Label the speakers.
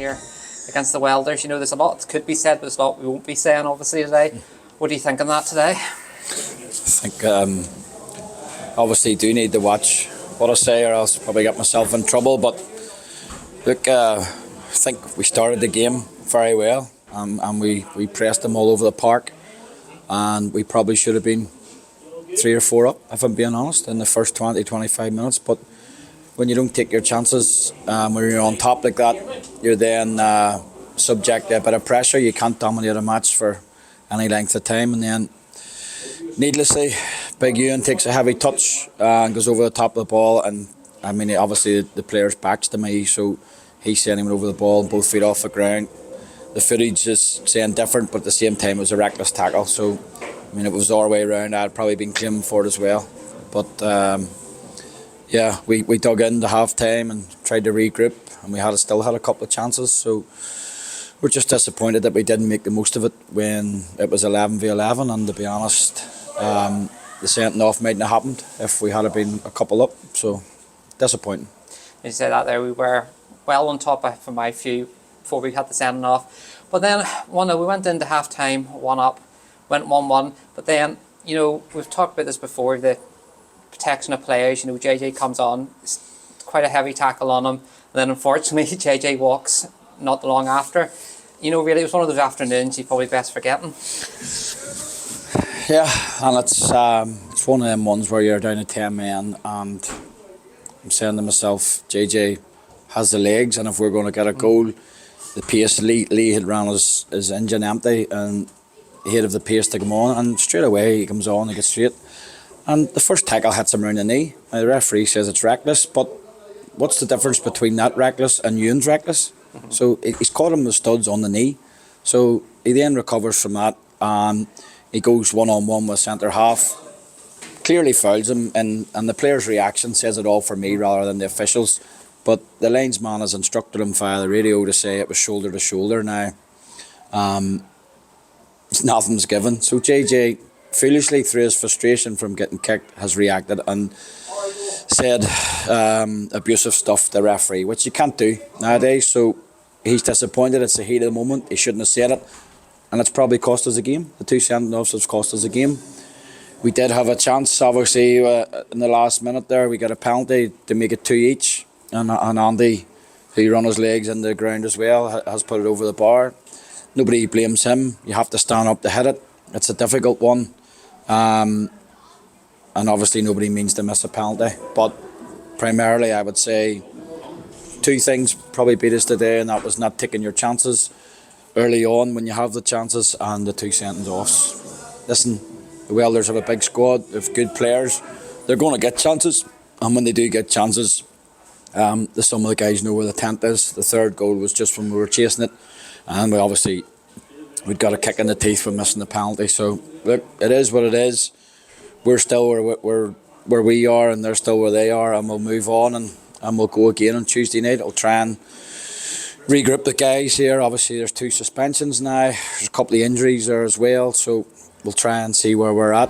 Speaker 1: here against the Welders. You know, there's a lot that could be said, but there's a lot we won't be saying, obviously, today. What do you think on that today?
Speaker 2: I think, obviously, do need to watch what I say, or else probably get myself in trouble. But look, I think we started the game very well, and we pressed them all over the park, and we probably should have been 3 or 4 up, if I'm being honest, in the first 20-25 minutes. But when you don't take your chances, when you're on top like that, you're then subject to a bit of pressure. You can't dominate a match for any length of time, and then needlessly, Big Ewan takes a heavy touch and goes over the top of the ball. And I mean, obviously the player's back's to me, so he's sending him over the ball, both feet off the ground. The footage is saying different, but at the same time, it was a reckless tackle. So, I mean, if it was our way around, I'd probably been claiming for it as well. But yeah, we dug into half time and tried to regroup, and we still had a couple of chances. So we're just disappointed that we didn't make the most of it when it was 11v11. And to be honest, the sending off mightn't have happened if we had been a couple up. So disappointing.
Speaker 1: You say that there, we were well on top from my view before we had the sending off. But then, we went into half time, 1 up, went 1-1. But then, you know, we've talked about this before, the protection of players. You know, JJ comes on, it's quite a heavy tackle on him. And then unfortunately, JJ walks not long after. You know, really, it was one of those afternoons you're probably best forgetting.
Speaker 2: Yeah, and it's one of them ones where you're down to 10 men, and I'm saying to myself, JJ has the legs, and if we're going to get a goal, the pace, Lee had ran his engine empty, and he had the pace to come on, and straight away he comes on and gets straight. And the first tackle hits him around the knee. Now, the referee says it's reckless, but what's the difference between that reckless and Ewan's reckless? So he's caught him with studs on the knee. So he then recovers from that, and he goes one-on-one with centre half. Clearly fouls him, and the player's reaction says it all for me rather than the officials. But the linesman has instructed him via the radio to say it was shoulder to shoulder. Now, nothing's given. So JJ, foolishly, through his frustration from getting kicked, has reacted and said abusive stuff to the referee, which you can't do nowadays. So he's disappointed. It's the heat of the moment. He shouldn't have said it, and it's probably cost us a game. The 2 sending-offs have cost us a game. We did have a chance, obviously, in the last minute there. We got a penalty to make it 2 each, and Andy, who run his legs in the ground as well, has put it over the bar. Nobody blames him. You have to stand up to hit it. It's a difficult one. And obviously nobody means to miss a penalty. But primarily I would say 2 things probably beat us today, and that was not taking your chances early on when you have the chances, and the 2 sending-offs. Listen, the Welders have a big squad, they have good players. They're going to get chances, and when they do get chances, some of the guys know where the tent is. The 3rd goal was just when we were chasing it, and we'd got a kick in the teeth for missing the penalty. So look, it is what it is. We're still where we are, and they're still where they are, and we'll move on, and we'll go again on Tuesday night. I'll try and regroup the guys here. Obviously there's 2 suspensions now, there's a couple of injuries there as well, so we'll try and see where we're at.